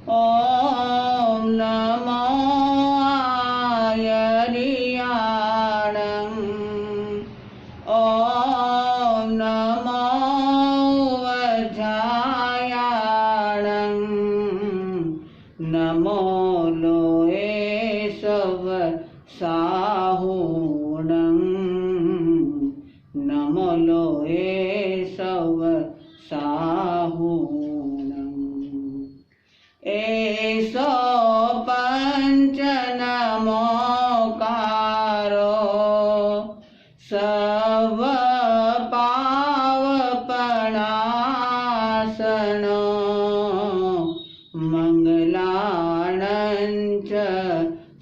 ॐ नमो आयर्याणं ॐ नमो वज्रायाणं नमो लोये सव साहुणं नमो लोये सव साहुणं एसो पंच नमोकारो सव पावपणासनो मंगलाणञ्च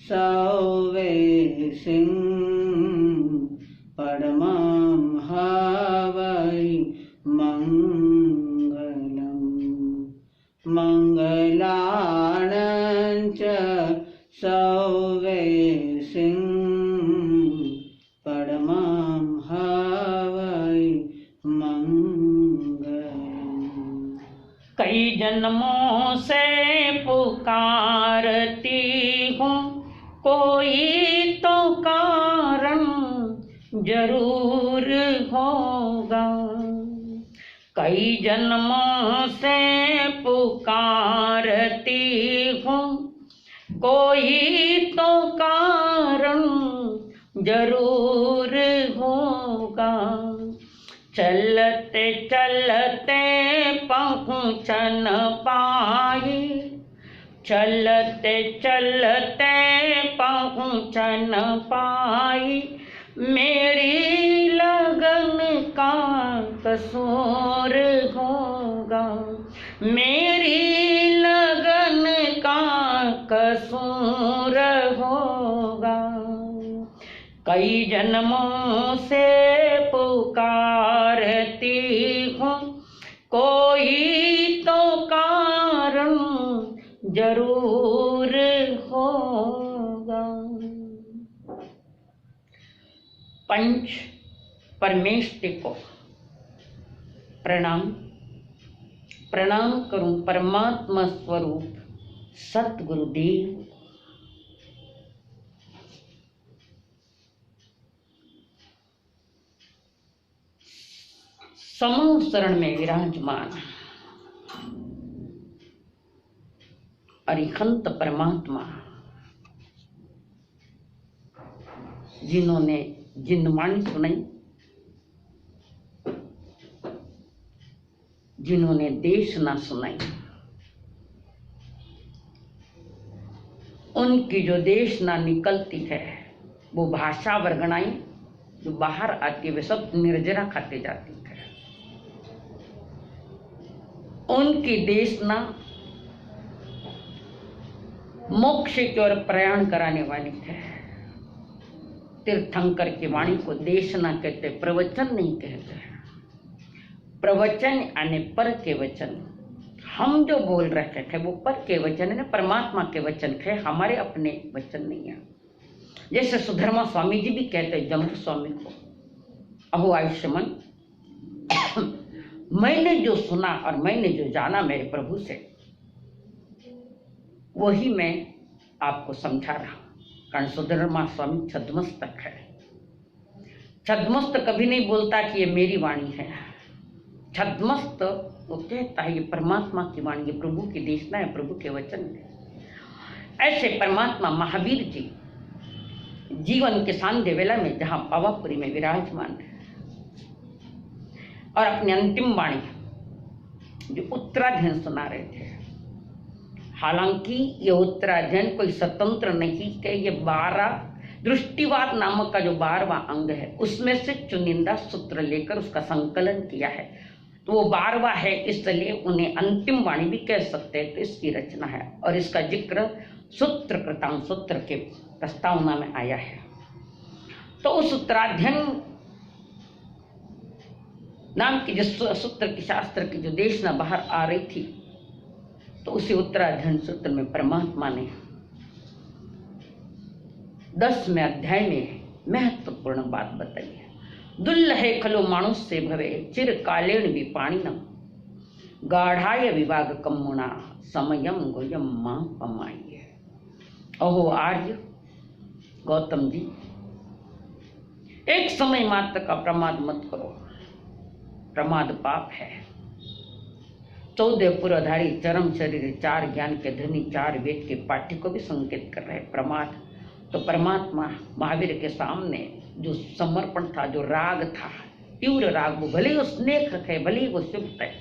सौवेसिं परमं हवै मंगलम् मंगलाणञ्च सौवेसिं परमं हवै मंगलम्। कई जन्मों से पुकारती हूँ, कोई तो कारण जरूर होगा। कई जन्मों से पुकारती हूँ, कोई तो कारण जरूर होगा। चलते चलते पहुँच न पाई, चलते चलते पहुँच न पाई, मेरी लगन का कसूर होगा। मेरी लगन का कसूर होगा। कई जन्मों से पुकारती हूँ, कोई तो कारण जरूर होगा। पंच परमेष्टि को प्रणाम। प्रणाम करूं परमात्मा स्वरूप सतगुरुदेव। समूह शरण में विराजमान अरिहंत परमात्मा, जिन्होंने जिनवाणी सुनाई, जिन्होंने देश ना सुनाई, उनकी जो देश ना निकलती है वो भाषा वर्गणाई जो बाहर आती है वे सब निर्जरा खाते जाती है। उनकी देश ना मोक्ष की ओर प्रयाण कराने वाली है। तीर्थंकर की वाणी को देशना कहते, प्रवचन नहीं कहते। प्रवचन यानी पर के वचन। हम जो बोल रहे थे वो पर के वचन है, परमात्मा के वचन थे, हमारे अपने वचन नहीं है। जैसे सुधर्मा स्वामी जी भी कहते जम्मू स्वामी को, अहो आयुष्मान, मैंने जो सुना और मैंने जो जाना मेरे प्रभु से, वही मैं आपको समझा रहा हूं। कारण सुधर्मा स्वामी छद्मस्तक है। छद्मस्त कभी नहीं बोलता कि ये मेरी वाणी है। छद्मस्त वो कहता है ये परमात्मा की वाणी, ये प्रभु की देशना है, प्रभु के वचन है। ऐसे परमात्मा महावीर जी जीवन के सांध्य वेला में जहां पावापुरी में विराजमान है और अपनी अंतिम वाणी जो उत्तराध्ययन सुना रहे थे। हालांकि ये उत्तराध्ययन कोई स्वतंत्र नहीं है, ये 12 दृष्टिवाद नामक का जो 12वां अंग है उसमें से चुनिंदा सूत्र लेकर उसका संकलन किया है। तो वो 12वां है, इसलिए उन्हें अंतिम वाणी भी कह सकते हैं। तो इसकी रचना है और इसका जिक्र सूत्र कृतांग सूत्र के प्रस्तावना में आया है। तो उस उत्तराध्ययन नाम की जिस सूत्र की शास्त्र की जो देशना बाहर आ रही थी, तो उसी उत्तराध्ययन सूत्र में परमात्मा ने 10वें अध्याय में महत्वपूर्ण बात बताई है। दुल्लहे खलो मानुष से भवे चिरकालेण विपाणिनम। गाढ़ाय विभाग कम्मुणा समयम गोयम मां पमाइए। ओहो आर्य गौतम जी, एक समय मात्र का प्रमाद मत करो, प्रमाद पाप है। 14 पुरधारी चरम शरीर 4 ज्ञान के धनी 4 वेद के पाठ्य को भी संकेत कर रहे प्रमाद। तो परमात्मा महावीर के सामने जो समर्पण था, जो राग था, तीव्र राग, वो भले ही वो स्नेह है, भले ही वो शुभ है,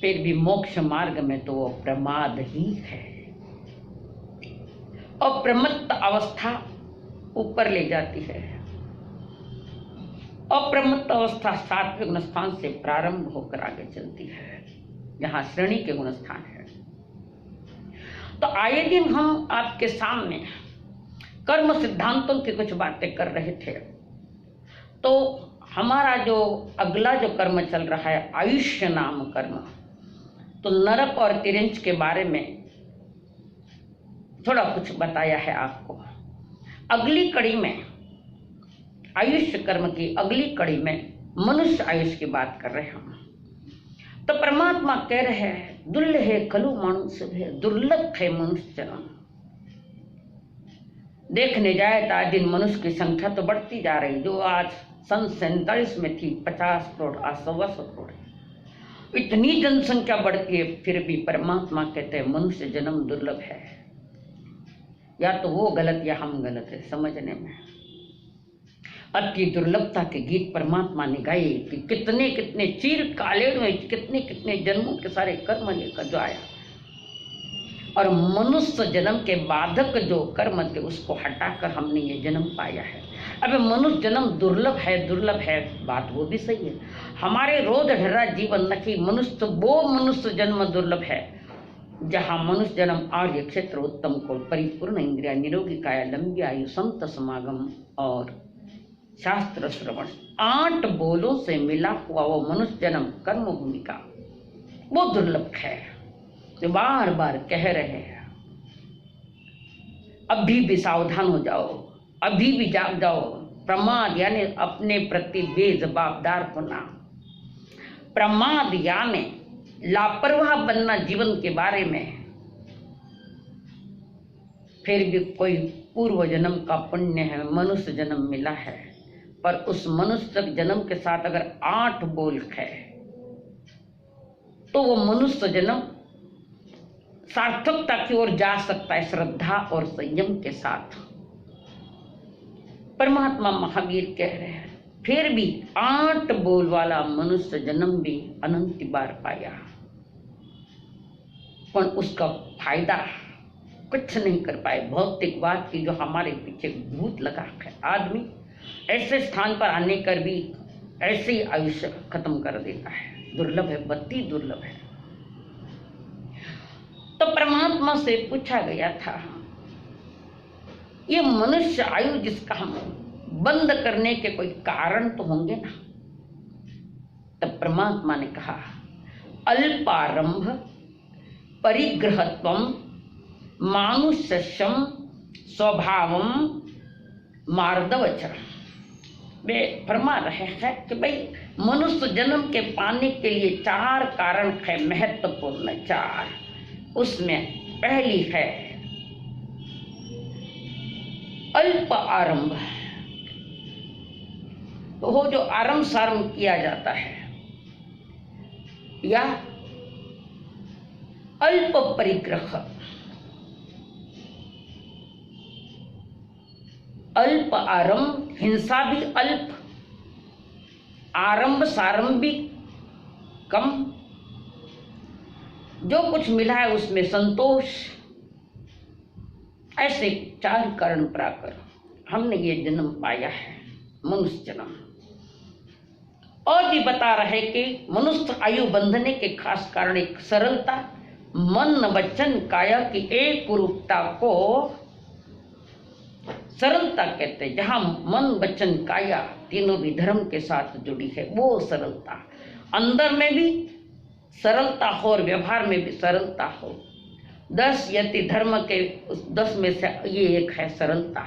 फिर भी मोक्ष मार्ग में तो वो प्रमाद ही है। और प्रमत्त अवस्था ऊपर ले जाती है। अप्रमत्त अवस्था सात्विक गुण स्थान से प्रारंभ होकर आगे चलती है, जहां श्रेणी के गुण स्थान है। तो आए दिन हम आपके सामने कर्म सिद्धांतों की कुछ बातें कर रहे थे। तो हमारा जो अगला जो कर्म चल रहा है आयुष्य नाम कर्म, तो नरक और तिरंज के बारे में थोड़ा कुछ बताया है आपको। अगली कड़ी में आयुष्य कर्म की अगली कड़ी में मनुष्य आयुष की बात कर रहे हैं हम। तो परमात्मा कह रहे हैं दुर्लभ खलु मनुष्य है, दुर्लभ है मनुष्य जन्म। देखने जाए तो आज दिन मनुष्य की संख्या तो बढ़ती जा रही, जो आज सन 47 में थी 50 करोड़, आज 125 करोड़। इतनी जनसंख्या बढ़ती है, फिर भी परमात्मा कहते हैं मनुष्य जन्म दुर्लभ है। या तो वो गलत या हम गलत है समझने में। अति दुर्लभता के गीत परमात्मा ने गाए कि कितने कितने चीर काले में कितने कितने जन्मों के सारे कर्म लेकर जो आया, और मनुष्य जन्म के बाधक जो कर्म थे उसको हटाकर हमने ये जन्म पाया है। अब मनुष्य जन्म दुर्लभ है, बात वो भी सही है। हमारे रोज ढर्रा जीवन न कि मनुष्य, वो मनुष्य जन्म दुर्लभ है जहाँ मनुष्य जन्म आर्य क्षेत्र उत्तम को परिपूर्ण इंद्रिया निरोगी काया लंबी आयु संत समागम और शास्त्र श्रवण 8 बोलों से मिला हुआ वो मनुष्य जन्म कर्म भूमिका वो दुर्लभ है। जो बार बार कह रहे हैं अभी भी सावधान हो जाओ, अभी भी जाग जाओ। प्रमाद यानी अपने प्रति बेजवाबदार होना, प्रमाद यानी लापरवाह बनना जीवन के बारे में। फिर भी कोई पूर्व जन्म का पुण्य है, मनुष्य जन्म मिला है, पर उस मनुष्य जन्म के साथ अगर 8 बोल है तो वो मनुष्य जन्म सार्थकता की ओर जा सकता है श्रद्धा और संयम के साथ। परमात्मा महावीर कह रहे हैं फिर भी 8 बोल वाला मनुष्य जन्म भी अनंत बार पाया, पर उसका फायदा कुछ नहीं कर पाए। भौतिकवाद की जो हमारे पीछे भूत लगा है, आदमी ऐसे स्थान पर आने कर भी ऐसे ही आयुष्य खत्म कर देता है। दुर्लभ है, बत्ती दुर्लभ है। तो परमात्मा से पूछा गया था ये मनुष्य आयु जिसका हम बंद करने के कोई कारण तो होंगे ना। तब परमात्मा ने कहा अल्पारंभ परिग्रहत्वम मानुष्यम स्वभावम मार्दवच। वे फरमा रहे हैं कि भाई मनुष्य जन्म के पाने के लिए 4 कारण है, महत्वपूर्ण 4। उसमें पहली है अल्प आरंभ, वो जो आरंभ सारंभ किया जाता है, या अल्प परिग्रह। अल्प आरंभ, हिंसा भी अल्प, आरंभ सारंभ भी कम, जो कुछ मिला है उसमें संतोष। ऐसे 4 कारण पाकर हमने ये जन्म पाया है, मनुष्य जन्म। और भी बता रहे कि मनुष्य आयु बंधने के खास कारण एक सरलता, मन वचन काया की एक रूपता को सरलता कहते हैं। जहां मन वचन काया तीनों भी धर्म के साथ जुड़ी है, वो सरलता। अंदर में भी सरलता हो और व्यवहार में भी सरलता हो। 10 यति धर्म के उस 10 में से ये एक है सरलता।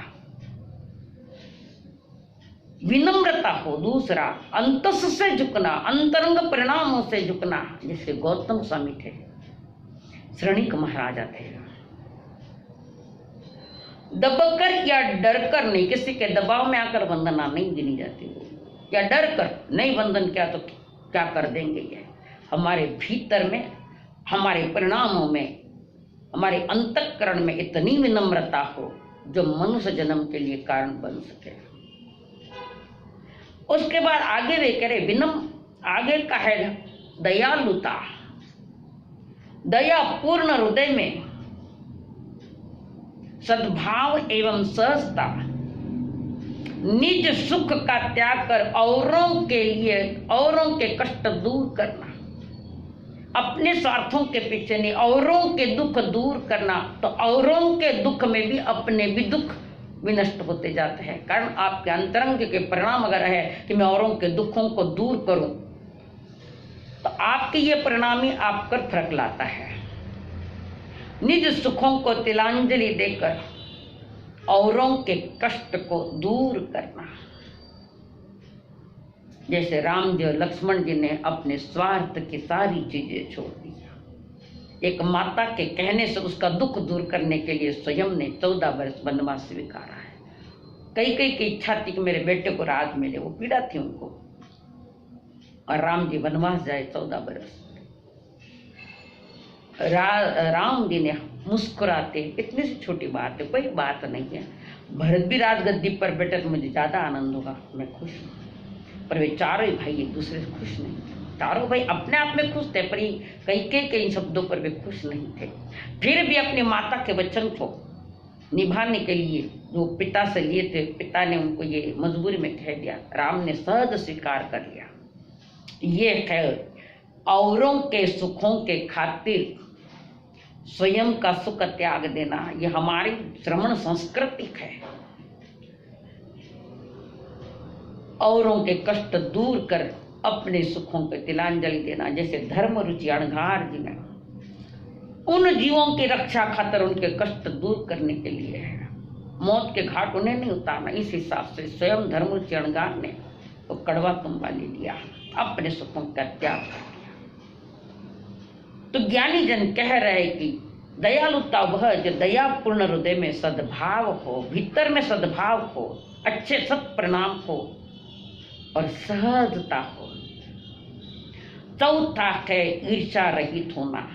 विनम्रता हो, दूसरा अंतस से झुकना, अंतरंग परिणामों से झुकना। जैसे गौतम स्वामी थे, श्रेणिक महाराजा थे, दबकर या डरकर नहीं, किसी के दबाव में आकर वंदना नहीं गिनी जाती वो, या डर कर नहीं वंदन किया तो क्या कर देंगे। ये हमारे भीतर में, हमारे परिणामों में, हमारे अंतःकरण में इतनी विनम्रता हो जो मनुष्य जन्म के लिए कारण बन सके। उसके बाद आगे वे करे आगे का है दयालुता, दया पूर्ण हृदय में, सद्भाव एवं सहजता, निज सुख का त्याग कर औरों के लिए औरों के कष्ट दूर करना, अपने स्वार्थों के पीछे नहीं, औरों के दुख दूर करना। तो औरों के दुख में भी अपने भी दुख विनष्ट होते जाते हैं। कारण आपके अंतरंग के परिणाम अगर है कि मैं औरों के दुखों को दूर करूं, तो आपके ये परिणाम ही आप पर फर्क लाता है। निज सुखों को तिलांजलि देकर औरों के कष्ट को दूर करना। जैसे राम जी और लक्ष्मण जी ने अपने स्वार्थ की सारी चीजें छोड़ दी, एक माता के कहने से उसका दुख दूर करने के लिए स्वयं ने 14 वर्ष वनवास स्वीकारा है। कई की इच्छा थी कि मेरे बेटे को राज मिले, वो पीड़ा थी उनको, और राम जी वनवास जाए 14 वर्ष। राम जी ने मुस्कुराते, इतनी सी छोटी बात है, कोई बात नहीं है, भरत भी राजगद्दी पर बैठे तो मुझे ज्यादा आनंद होगा, मैं खुश हूँ। पर वे चारों ही भाई एक दूसरे से खुश नहीं थे। चारों भाई अपने आप में खुश थे, पर कई शब्दों पर वे खुश नहीं थे। फिर भी अपनी माता के वचन को निभाने के लिए जो पिता से लिए थे, पिता ने उनको ये मजबूरी में कह दिया, राम ने सहज स्वीकार कर लिया। ये है औरों के सुखों के खातिर स्वयं का सुख त्याग देना, ये हमारी श्रमण संस्कृति है। औरों के कष्ट दूर कर अपने सुखों पे तिलांजलि देना। जैसे धर्म रुचि अणघार जी ने उन जीवों की रक्षा खातर उनके कष्ट दूर करने के लिए मौत के घाट उन्हें नहीं उतारना, इस हिसाब से स्वयं धर्म रुचि अणघार ने वो कड़वा तुम्बा ले लिया, अपने सुखों का त्याग कर दिया। तो ज्ञानी जन कह रहे कि दयालुता वह जो दयापूर्ण हृदय में सद्भाव हो, भीतर में सद्भाव हो, अच्छे सत् परिणाम हो और सहजता हो। चौथा है ईर्ष्या रहित होना,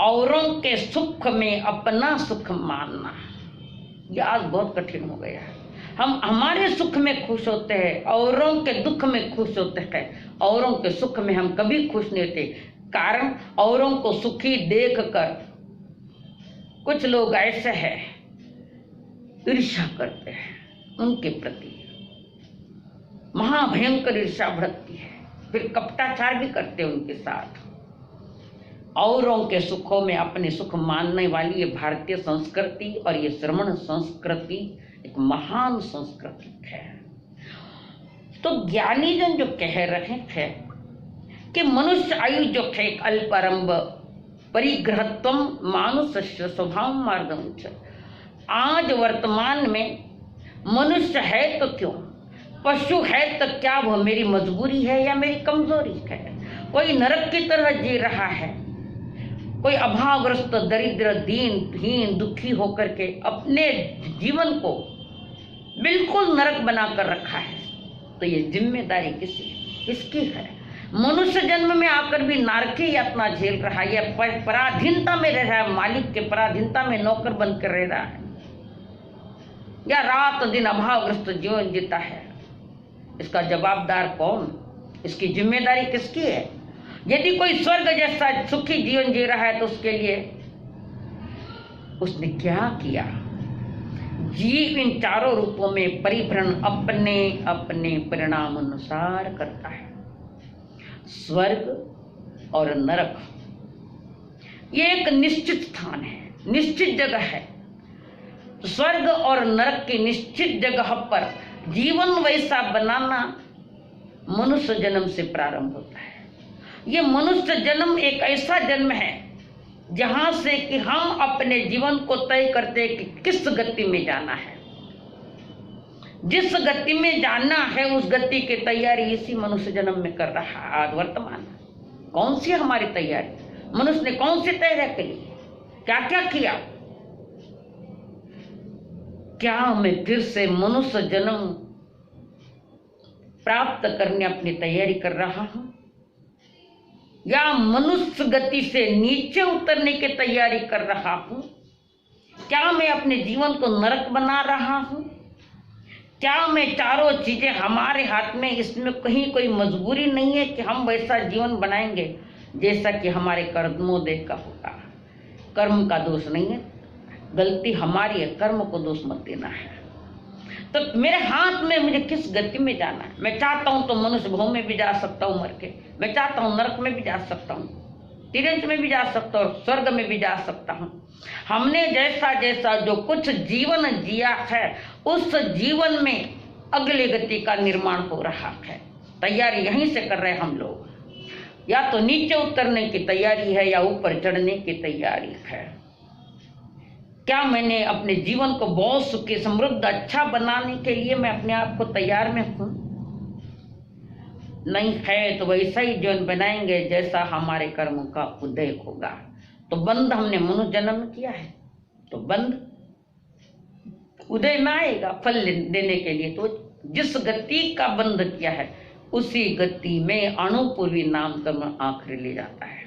औरों के सुख में अपना सुख मानना। यह आज बहुत कठिन हो गया है। हम हमारे सुख में खुश होते हैं, औरों के दुख में खुश होते हैं, औरों के सुख में हम कभी खुश नहीं होते। कारण औरों को सुखी देखकर कुछ लोग ऐसे हैं, ईर्ष्या करते हैं, उनके प्रति महाभयंकर ईर्ष्या बढ़ती है, फिर कपटाचार भी करते हैं उनके साथ। औरों के सुखों में अपने सुख मानने वाली ये भारतीय संस्कृति और ये श्रमण संस्कृति एक महान संस्कृति है। तो ज्ञानी जन जो कह रहे थे कि मनुष्य आयु जो है अल्पारंभ परिग्रहत्वम मानुष्य स्वभाव मार्गम। आज वर्तमान में मनुष्य है तो क्यों, पशु है तो क्या, वह मेरी मजबूरी है या मेरी कमजोरी है। कोई नरक की तरह जी रहा है, कोई अभावग्रस्त दरिद्र दीन दुखी होकर के अपने जीवन को बिल्कुल नरक बनाकर रखा है। तो ये जिम्मेदारी किसकी है? मनुष्य जन्म में आकर भी नारकी यातना झेल रहा है, या पराधीनता में रह रहा है, मालिक के पराधीनता में नौकर बनकर रह रहा है, या रात दिन अभावग्रस्त जीवन जीता है। इसका जवाबदार कौन? इसकी जिम्मेदारी किसकी है? यदि कोई स्वर्ग जैसा सुखी जीवन जी रहा है तो उसके लिए उसने क्या किया? जीव इन चारों रूपों में परिभ्रमण अपने अपने परिणाम अनुसार करता है। स्वर्ग और नरक ये एक निश्चित स्थान है, निश्चित जगह है। स्वर्ग और नरक की निश्चित जगह पर जीवन वैसा बनाना मनुष्य जन्म से प्रारंभ होता है। ये मनुष्य जन्म एक ऐसा जन्म है जहां से कि हम अपने जीवन को तय करते हैं कि किस गति में जाना है। जिस गति में जाना है उस गति की तैयारी इसी मनुष्य जन्म में कर रहा है। आज वर्तमान कौन सी हमारी तैयारी, मनुष्य ने कौन सी तैयारी करी, क्या क्या किया? क्या मैं फिर से मनुष्य जन्म प्राप्त करने अपनी तैयारी कर रहा हूं, या मनुष्य गति से नीचे उतरने की तैयारी कर रहा हूं? क्या मैं अपने जीवन को नरक बना रहा हूं? क्या मैं चारों चीजें हमारे हाथ में, इसमें कहीं कोई मजबूरी नहीं है कि हम वैसा जीवन बनाएंगे जैसा कि हमारे कर्मों देखा होगा? कर्म का दोष नहीं है, गलती हमारी है, कर्म को दोष मत देना है। तो मेरे हाथ में मुझे किस गति में जाना है। मैं चाहता हूं तो मनुष्य भव में भी जा सकता हूं मर के, मैं चाहता हूं नरक में भी जा सकता हूं, तिरंज में भी जा सकता हूं, स्वर्ग में भी जा सकता हूं। हमने जैसा जैसा जो कुछ जीवन जिया है उस जीवन में अगले गति का निर्माण हो रहा है। तैयारी यहीं से कर रहे हैं हम लोग, या तो नीचे उतरने की तैयारी है या ऊपर चढ़ने की तैयारी है। क्या मैंने अपने जीवन को बहुत सुखी समृद्ध अच्छा बनाने के लिए मैं अपने आप को तैयार में हूं? नहीं है तो वैसा ही जीवन बनाएंगे जैसा हमारे कर्मों का उदय होगा। तो बंद हमने मनुष्य जन्म किया है तो बंद उदय में आएगा फल देने के लिए। तो जिस गति का बंध किया है उसी गति में अणुपूर्वी नाम कर्म आखिर ले जाता है।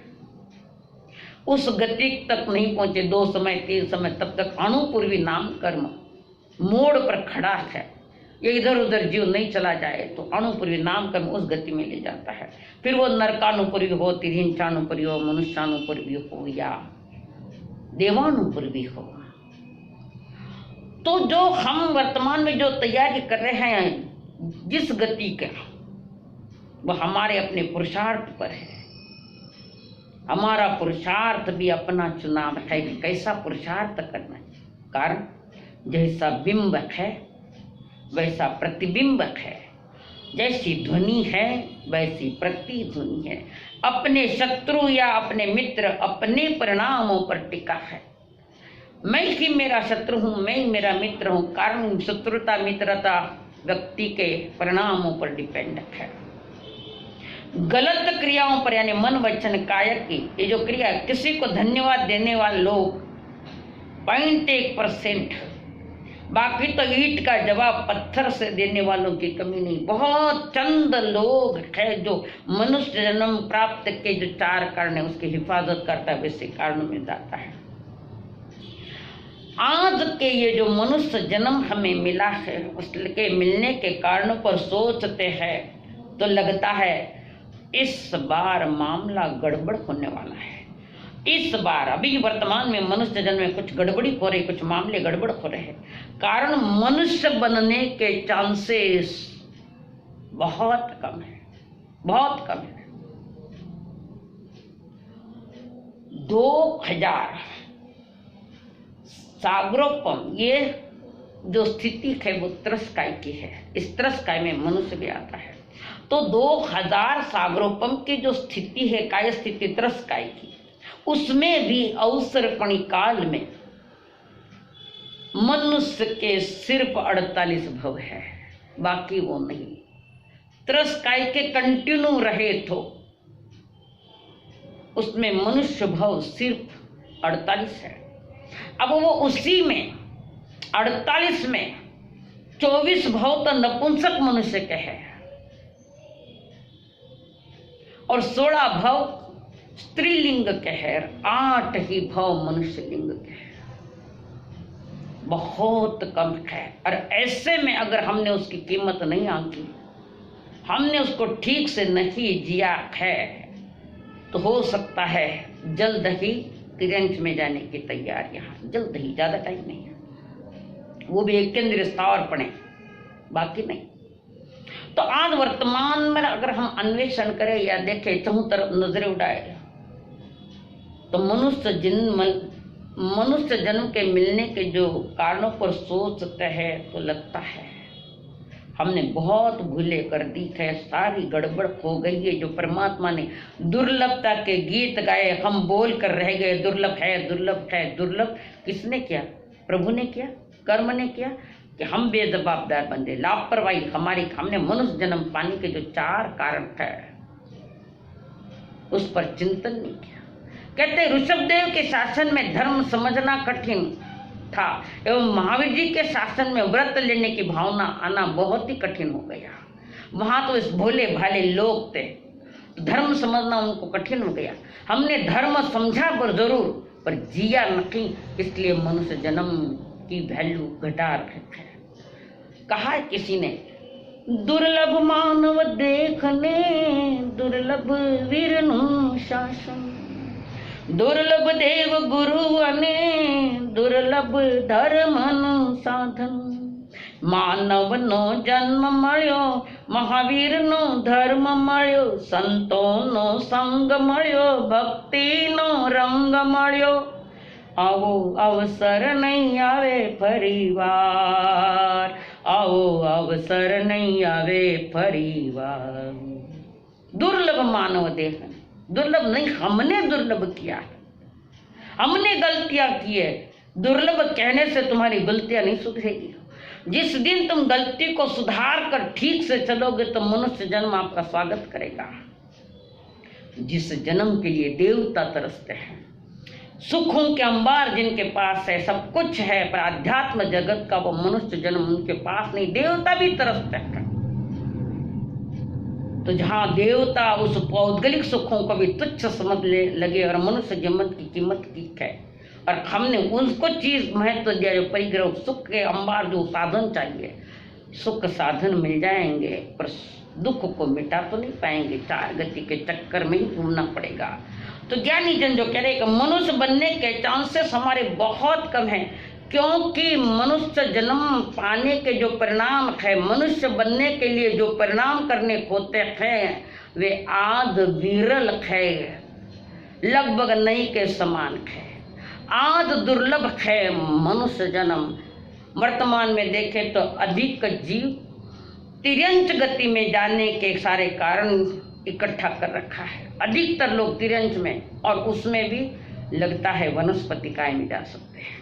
उस गति तक नहीं पहुंचे 2 समय 3 समय, तब तक अणुपूर्वी नाम कर्म मोड़ पर खड़ा है। ये इधर उधर जीव नहीं चला जाए तो अणुपूर्वी नाम कर्म उस गति में ले जाता है। फिर वो नरकानुपूर्वी हो, तिरहिंचानुपूर्वी हो, मनुष्यानुपूर्वी हो या देवानुपूर्वी हो। तो जो हम वर्तमान में जो तैयारी कर रहे हैं जिस गति का, वह हमारे अपने पुरुषार्थ पर है। हमारा पुरुषार्थ भी अपना चुनाव है कि कैसा पुरुषार्थ करना है। कारण जैसा बिंब है वैसा प्रतिबिंब है, जैसी ध्वनि है वैसी प्रतिध्वनि है। अपने शत्रु या अपने मित्र अपने परिणामों पर टिका है। मैं ही मेरा शत्रु हूं, मैं ही मेरा मित्र हूं। कारण शत्रुता मित्रता व्यक्ति के परिणामों पर डिपेंड है। गलत क्रियाओं पर यानी मन वचन कायक की ये जो क्रिया, किसी को धन्यवाद देने वाले लोग 0.1%, बाकी तो ईंट का जवाब पत्थर से देने वालों की कमी नहीं। बहुत चंद लोग हैं जो मनुष्य जन्म प्राप्त के जो 4 कारण है उसकी हिफाजत करता है, वैसे कारणों में जाता है। आज के ये जो मनुष्य जन्म हमें मिला है उसके मिलने के कारणों पर सोचते हैं तो लगता है इस बार मामला गड़बड़ होने वाला है। इस बार अभी वर्तमान में मनुष्य जन्म में कुछ गड़बड़ी हो रही, कुछ मामले गड़बड़ हो रहे हैं। कारण मनुष्य बनने के चांसेस बहुत कम है, बहुत कम है। 2000 सागरोपम ये जो स्थिति है वो त्रस्काय की है। इस त्रस्काय में मनुष्य भी आता है। तो 2000 सागरोपम की जो स्थिति है, काय स्थिति त्रस्काय की, उसमें भी अवसरपणी काल में मनुष्य के सिर्फ 48 भव है, बाकी वो नहीं। त्रस्काय के कंटिन्यू रहे तो उसमें मनुष्य भव सिर्फ 48 है। अब वो उसी में 48 में 24 भव तो नपुंसक मनुष्य के है और 16 भव स्त्रीलिंग के है, 8 ही भव मनुष्य लिंग के है। बहुत कम है। और ऐसे में अगर हमने उसकी कीमत नहीं आंकी, हमने उसको ठीक से नहीं जिया है, तो हो सकता है जल्द ही तिरंज में जाने की तैयारियां, जल्द ही, ज्यादा टाइम नहीं है। वो भी एक केंद्रीय स्थावर पड़े, बाकी नहीं। तो आज वर्तमान में अगर हम अन्वेषण करें या देखें, चारों तरफ नजरें उड़ाए, तो मनुष्य जन्म के मिलने के जो कारणों पर सोचते हैं तो लगता है हमने बहुत भूले कर दी है, सारी गड़बड़ हो गई है। जो परमात्मा ने दुर्लभता के गीत गाए, हम बोल कर रह गए दुर्लभ है, दुर्लभ है, दुर्लभ। किसने किया? प्रभु ने किया, कर्म ने किया। कि हम बेजवाबदार बंदे, लापरवाही हमारी, हमने मनुष्य जन्म पाने के जो 4 कारण थे उस पर चिंतन नहीं किया। कहते ऋषभदेव के शासन में धर्म समझना कठिन था एवं महावीर जी के शासन में व्रत लेने की भावना आना बहुत ही कठिन हो गया। वहां तो इस भोले भाले लोग थे, धर्म समझना उनको कठिन हो गया। हमने धर्म समझा पर जरूर, पर जिया नहीं, इसलिए मनुष्य जन्म की वैल्यू घटा रखे। कहा है किसी ने, दुर्लभ मानव देखने दुर्लभ वीरनु शासन, दुर्लभ देव गुरु अने दुर्लभ धर्म साधन, मानव नो जन्म मळ्यो महावीर नो धर्म मळ्यो, संतो नो संग मळ्यो भक्ति नो रंग मळ्यो, आवो अवसर नहीं आवे परिवार, आओ अवसर नहीं आवे परिवार। दुर्लभ मानव देह, दुर्लभ नहीं, हमने दुर्लभ किया, हमने गलतियां की है। दुर्लभ कहने से तुम्हारी गलतियां नहीं सुधरेगी। जिस दिन तुम गलती को सुधार कर ठीक से चलोगे तो मनुष्य जन्म आपका स्वागत करेगा। जिस जन्म के लिए देवता तरसते हैं, सुखों के अंबार जिनके पास है, सब कुछ है, पर अध्यात्म जगत का वो मनुष्य जन्म उनके पास नहीं, देवता भी तरसते हैं। तो जहां देवता उस पौद्गलिक सुखों को भी तुच्छ समझ लगे और मनुष्य जन्म की कीमत की है, और हमने उसको चीज महत्व दिया जो परिग्रह, सुख के अंबार जो साधन चाहिए, सुख साधन मिल जाएंगे पर दुख को मिटा तो नहीं पाएंगे, 4 गति के चक्कर में ही घूमना पड़ेगा। तो ज्ञानी जन जो कह रहे कि मनुष्य बनने के चांसेस हमारे बहुत कम हैं, क्योंकि मनुष्य जन्म पाने के जो परिणाम है, मनुष्य बनने के लिए जो परिणाम करने होते हैं वे आद विरल है, लगभग नहीं के समान है, आद दुर्लभ है। मनुष्य जन्म वर्तमान में देखें तो अधिक जीव तिर्यंच गति में जाने के सारे कारण इकट्ठा कर रखा है। अधिकतर लोग तिर्यंच में, और उसमें भी लगता है वनस्पति काय में जा सकते हैं।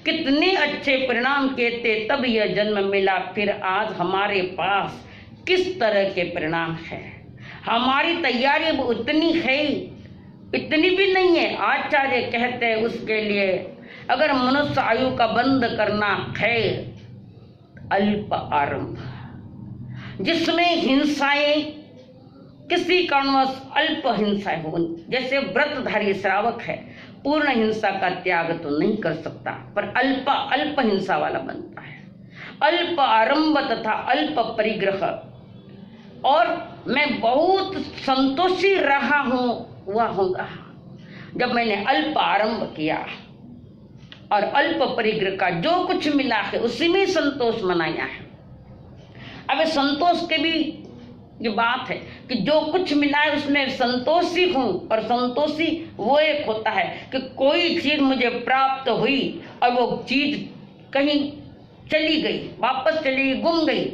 कितने अच्छे परिणाम कहते तब यह जन्म मिला, फिर आज हमारे पास किस तरह के परिणाम है। हमारी तैयारी उतनी है, इतनी भी नहीं है। आचार्य कहते हैं उसके लिए अगर मनुष्य आयु का बंद करना है, अल्प आरंभ, जिसमें हिंसाएं किसी कारणवश अल्प हिंसाएं हो, जैसे व्रतधारी श्रावक है, पूर्ण हिंसा का त्याग तो नहीं कर सकता, पर अल्प हिंसा वाला बनता है। अल्प आरंभ तथा अल्प परिग्रह, और मैं बहुत संतोषी रहा हूं हुआ होगा जब मैंने अल्प आरंभ किया और अल्प परिग्रह का जो कुछ मिला है उसी में संतोष मनाया है। अब संतोष के भी ये बात है कि जो कुछ मिला है उसमें संतोषी हूं, और संतोषी वो एक होता है कि कोई चीज मुझे प्राप्त हुई और वो चीज कहीं चली गई, वापस चली गई, गुम गई,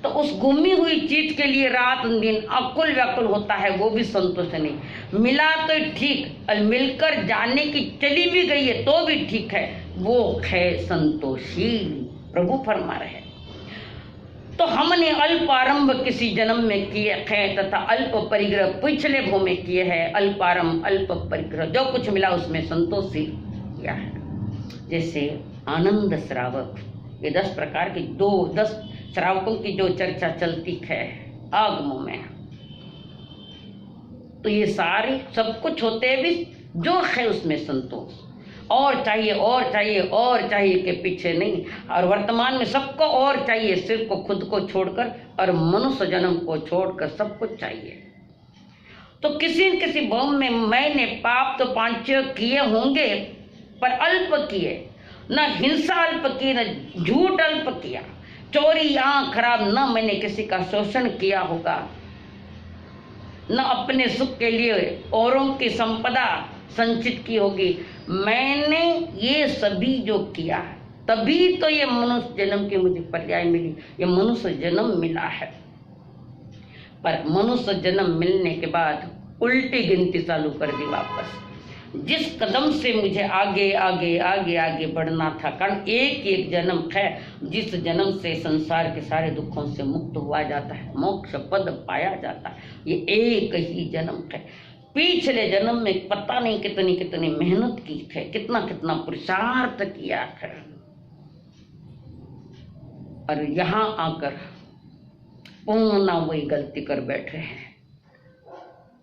तो उस गुमी हुई चीज के लिए रात दिन अकुल व्याकुल होता है, वो भी संतोष नहीं। मिला तो ठीक, और मिलकर जाने की चली भी गई है तो भी ठीक है, वो है संतोषी। प्रभु फरमा रहे। तो हमने अल्प आरंभ किसी जन्म में किए हैं तथा अल्प परिग्रह पिछले भू में किए हैं। अल्प आरंभ अल्प परिग्रह, जो कुछ मिला उसमें संतोषी किया है। जैसे आनंद श्रावक, ये 10 प्रकार की 10 श्रावकों की जो चर्चा चलती है आगमों में, तो ये सारे सब कुछ होते भी जो है उसमें संतोष, और चाहिए और चाहिए और चाहिए के पीछे नहीं। और वर्तमान में सबको और चाहिए, सिर्फ को खुद को छोड़कर और मनुष्य जन्म को छोड़कर सब कुछ चाहिए। तो किसी न किसी भूमि में मैंने पाप तो 5 किए होंगे पर अल्प किए, न हिंसा अल्प की, न झूठ अल्प किया, चोरी आंख खराब, न मैंने किसी का शोषण किया होगा, न अपने सुख के लिए औरों की संपदा संचित की होगी। मैंने ये सभी जो किया है तभी तो ये मनुष्य जन्म की मुझे पर्याय मिली, ये मनुष्य जन्म मिला है। पर मनुष्य जन्म मिलने के बाद उल्टी गिनती चालू कर दी वापस। जिस कदम से मुझे आगे आगे आगे आगे बढ़ना था, कारण एक एक जन्म है जिस जन्म से संसार के सारे दुखों से मुक्त हुआ जाता है, मोक्ष पद पाया जाता है, ये एक ही जन्म है। पिछले जन्म में पता नहीं कितनी कितनी मेहनत की है, कितना कितना पुरुषार्थ किया है, और यहाँ आकर पुनः वही गलती कर बैठे हैं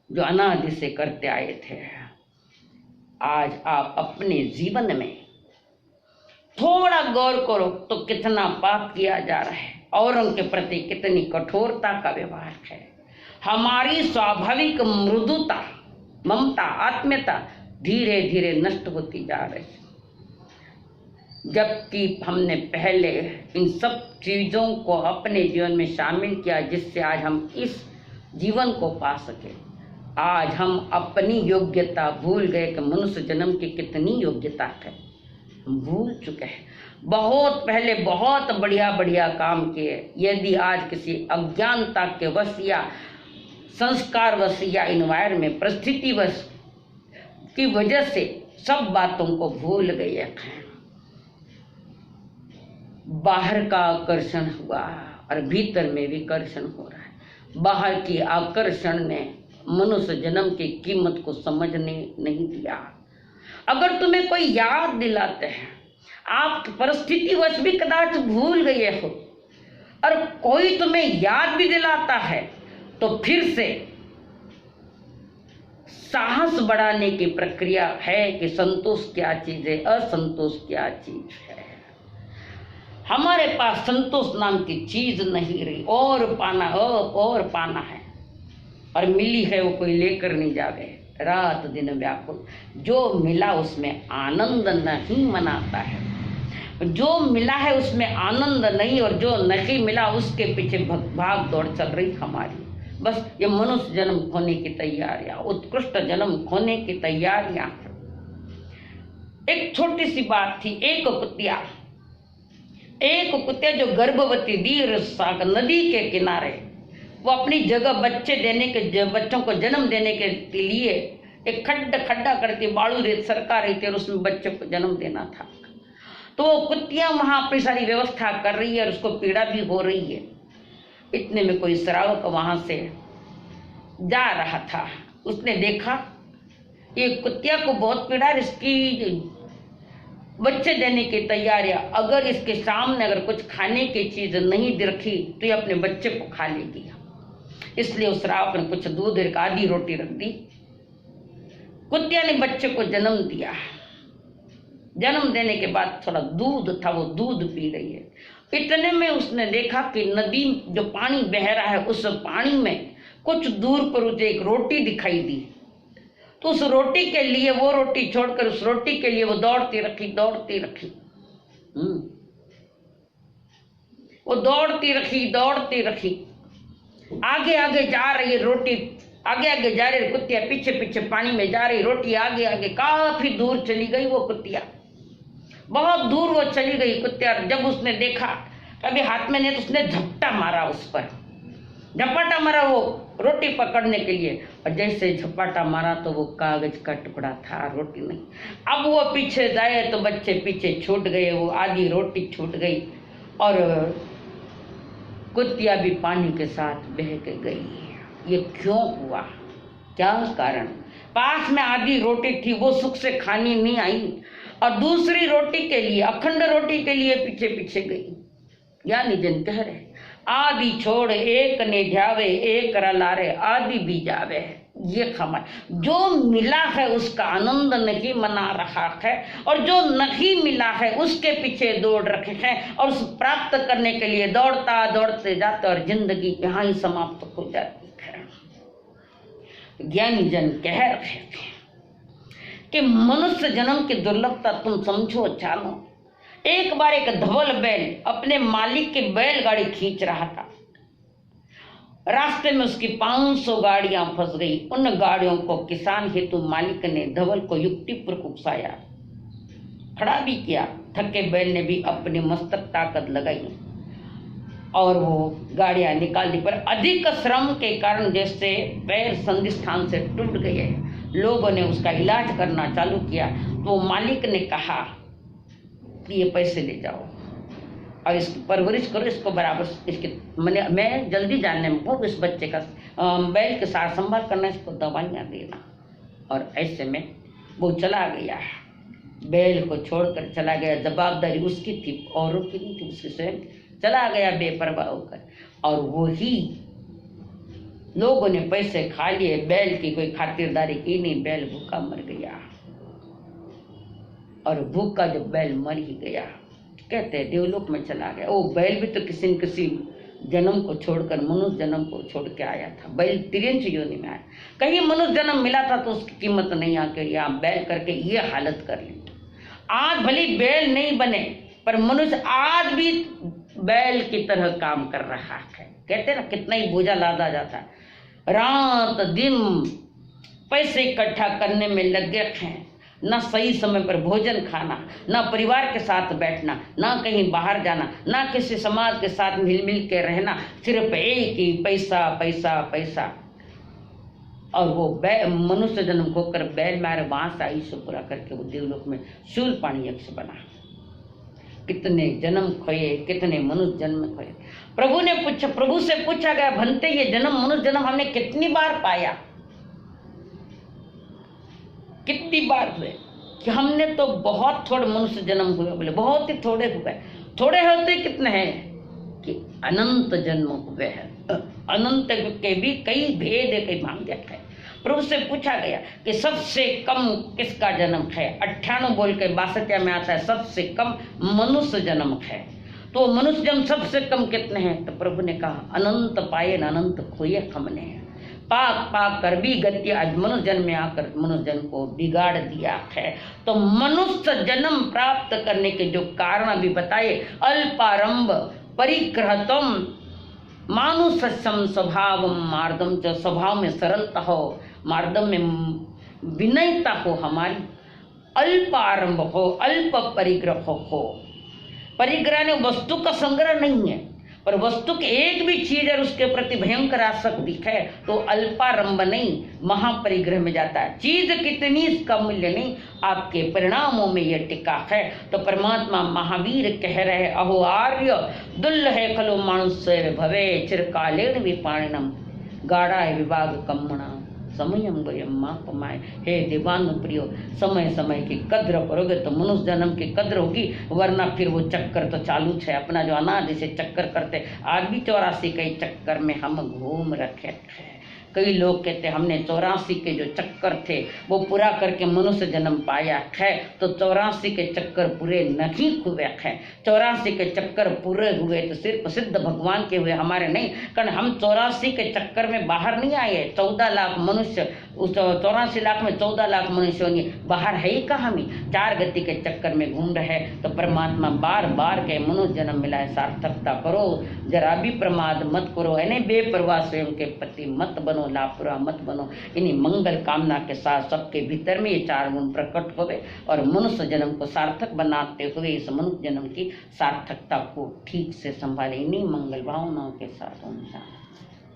जो अनादि से करते आए थे। आज आप अपने जीवन में थोड़ा गौर करो तो कितना पाप किया जा रहा है, औरों के प्रति कितनी कठोरता का व्यवहार है। हमारी स्वाभाविक मृदुता, ममता, आत्मीयता धीरे धीरे नष्ट होती जा रही है, जबकि हमने पहले इन सब चीज़ों को अपने जीवन में शामिल किया जिससे आज हम इस जीवन को पा सके। आज हम अपनी योग्यता भूल गए कि मनुष्य जन्म की कितनी योग्यता है, हम भूल चुके हैं। बहुत पहले बहुत बढ़िया बढ़िया काम किए, यदि आज किसी अज्ञानता के वश या संस्कार वश या इन्वायरमेंट परिस्थिति वश की वजह से सब बातों को भूल गए हैं। बाहर का आकर्षण हुआ और भीतर में विकर्षण हो रहा है। बाहर की आकर्षण ने मनुष्य जन्म की कीमत को समझने नहीं दिया। अगर तुम्हें कोई याद दिलाते हैं, आप परिस्थितिवश भी कदाच भूल गए हो, और कोई तुम्हें याद भी दिलाता है तो फिर से साहस बढ़ाने की प्रक्रिया है कि संतोष क्या चीज है, असंतोष क्या चीज है। हमारे पास संतोष नाम की चीज नहीं रही, और पाना है, और मिली है वो कोई लेकर नहीं जावे, रात दिन व्याकुल। जो मिला उसमें आनंद नहीं मनाता है, जो मिला है उसमें आनंद नहीं, और जो नहीं मिला उसके पीछे भाग दौड़ चल रही हमारी। बस ये मनुष्य जन्म खोने की तैयारियां, उत्कृष्ट जन्म खोने की तैयारियां। एक छोटी सी बात थी, एक कुतिया जो गर्भवती दीर सागर नदी के किनारे, वो अपनी जगह बच्चों को जन्म देने के लिए एक खड्डा करती बालू रेत सरका रही थी, और उसमें बच्चों को जन्म देना था। तो वो कुतिया वहां अपनी सारी व्यवस्था कर रही है और उसको पीड़ा भी हो रही है। इतने में कोई श्रावक वहां से जा रहा था, उसने देखा ये कुतिया को बहुत पीड़ा, इसकी बच्चे देने की तैयारियां, अगर इसके सामने अगर कुछ खाने की चीज नहीं रखी तो ये अपने बच्चे को खा लेगी। इसलिए उस श्रावक ने कुछ दूध, एक आधी रोटी रख दी। कुतिया ने बच्चे को जन्म दिया। जन्म देने के बाद थोड़ा दूध था, वो दूध पी रही है। इतने में उसने देखा कि नदी जो पानी बह रहा है, उस पानी में कुछ दूर पर उसे एक रोटी दिखाई दी। तो उस रोटी के लिए, वो रोटी छोड़कर उस रोटी के लिए वो दौड़ती रखी। वो दौड़ती रखी, आगे जा रही है रोटी, आगे जा रही है कुतिया, पीछे पानी में जा रही, रोटी आगे काफी दूर चली गई वो कुतिया, बहुत दूर वो चली गई कुतिया। जब उसने देखा, कभी हाथ में नहीं तो उसने झपटा मारा, उस पर झपाटा मारा वो रोटी पकड़ने के लिए, और जैसे झपाटा मारा तो वो कागज का टुकड़ा था, रोटी नहीं। अब वो पीछे जाए तो बच्चे पीछे छूट गए, वो आधी रोटी छूट गई, और कुतिया भी पानी के साथ बह के गई। ये क्यों हुआ, क्या कारण? पास में आधी रोटी थी, वो सुख से खानी नहीं आई, और दूसरी रोटी के लिए, अखंड रोटी के लिए पीछे गई। यानी जन कह रहे, आदि छोड़ एक ने ध्यावे, एक रलारे आदि भी जावे। ये खबर, जो मिला है उसका आनंद नहीं मना रहा है, और जो नहीं मिला है उसके पीछे दौड़ रखे हैं, और उस प्राप्त करने के लिए दौड़ते जाते, और जिंदगी यहाँ ही समाप्त हो जाती है। ज्ञानी जन कह रहे थे कि मनुष्य जन्म की दुर्लभता तुम समझो जानो। एक बार एक धवल बैल अपने मालिक की बैलगाड़ी खींच रहा था। रास्ते में उसकी 500 गाड़ियां फंस गई। उन गाड़ियों को किसान हेतु मालिक ने धवल को युक्तिपूर्वक उकसाया, खड़ा भी किया। थके बैल ने भी अपनी मस्तक ताकत लगाई और वो गाड़ियां निकाल दी, पर अधिक श्रम के कारण जैसे पैर संधि स्थान से टूट गए, लोगों ने उसका इलाज करना चालू किया तो मालिक ने कहा कि ये पैसे ले जाओ और इसकी परवरिश करो, इसको बराबर इसके मैं जल्दी जानने में हूँ इस बच्चे का बैल के साथ संभाल करना, इसको दवाइयाँ देना। और ऐसे में वो चला गया, बैल को छोड़कर चला गया। जवाबदारी उसकी थी, औरों की नहीं थी, उसकी स्वयं चला गया बेपरवाह होकर। और वही लोगों ने पैसे खा लिए, बैल की कोई खातिरदारी की नहीं, बैल भूखा मर गया। और भूखा जब बैल मर ही गया, कहते हैं देवलोक में चला गया। वो बैल भी तो किसी न किसी जन्म को छोड़कर मनुष्य जन्म को छोड़ के आया था। बैल तिर्यंच योनि में आया, कहीं मनुष्य जन्म मिला था तो उसकी कीमत नहीं आके यहाँ बैल करके ये हालत कर ली। आज भली बैल नहीं बने पर मनुष्य आज भी बैल की तरह काम कर रहा है। कहते ना कितना ही बोझा लादा जाता है, रात दिन पैसे इकट्ठा करने में लगे हैं, ना सही समय पर भोजन खाना, ना परिवार के साथ बैठना, ना कहीं बाहर जाना, ना किसी समाज के साथ मिल मिल के रहना, सिर्फ एक ही पैसा पैसा पैसा। और वो मनुष्य जन्म होकर बैल मारे वहां से आयुष्य पूरा करके वो देवलोक में शूलपाणी यक्ष बना। कितने जन्म खोए, कितने मनुष्य जन्म खोए। प्रभु से पूछा गया, भंते ये जन्म मनुष्य जन्म हमने कितनी बार पाया, कितनी बार हुए? कि हमने तो बहुत थोड़े मनुष्य जन्म हुए। बोले बहुत ही थोड़े हुए। थोड़े होते कितने हैं कि अनंत जन्म हुए हैं, अनंत के भी कई भेद है, कई भाग है। प्रभु से पूछा गया कि सबसे कम किसका जन्म है? 98 बोल के 62 में आता है सबसे कम मनुष्य जन्म है। तो मनुष्य जन्म सबसे कम कितने हैं? तो प्रभु ने कहा अनंत पाए न अनंत खोए हमने। पाक पाक कर भी गति आज मनुष्य जन्म में आकर मनुष्य जन्म को बिगाड़ दिया है। तो मनुष्य जन्म प्राप्त करने के जो कारण अभी बताए, अल्पारंभ परिग्रहतम मानुषम स्वभाव मार्दम, जो स्वभाव में सरलता हो, मार्दम में विनयता हो, हमारी अल्पारंभ हो, अल्प परिग्रह हो। परिग्रह ने वस्तु का संग्रह नहीं है, पर वस्तु की एक भी चीज और उसके प्रति भयंकर आसक्ति है तो अल्पारंभ नहीं, महापरिग्रह में जाता है। चीज कितनी इसका मूल्य नहीं, आपके परिणामों में यह टिका है। तो परमात्मा महावीर कह रहे, अहो आर्य दुल्लहे खलु मानुष्य भवे चिरकालेन विपाणिनम गाढ़ा विभाग कम्मणा समयम वयम मापमाय। हे देवान प्रियो, समय समय की कद्र करोगे तो मनुष्य जन्म की कद्र होगी, वरना फिर वो चक्कर तो चालू है अपना जो अनादि से चक्कर करते। आज भी 84 के चक्कर में हम घूम रखे हैं। कई लोग कहते हमने 84 के जो चक्कर थे वो पूरा करके मनुष्य जन्म पाया है, तो 84 के चक्कर पूरे नहीं हुए हैं। 84 के चक्कर पूरे हुए तो सिर्फ सिद्ध भगवान के हुए, हमारे नहीं। कारण हम 84 के चक्कर में बाहर नहीं आए। 14 लाख मनुष्य, उस 84 लाख में 14 लाख मनुष्यों ने बाहर है ही कहाँ में, 4 गति के चक्कर में घूम रहे। तो परमात्मा बार बार के मनुष्य जन्म मिला है, सार्थकता करो, जरा भी प्रमाद मत करो, यानी बेपरवाह स्वयं के प्रति मत बनो, लापरवाह मत बनो। इन्हीं मंगल कामना के साथ सबके भीतर में ये 4 गुण प्रकट होवे और मनुष्य जन्म को सार्थक बनाते हुए इस मनुष्य जन्म की सार्थकता को ठीक से संभाले। इन्हीं मंगल भावनाओं के साथ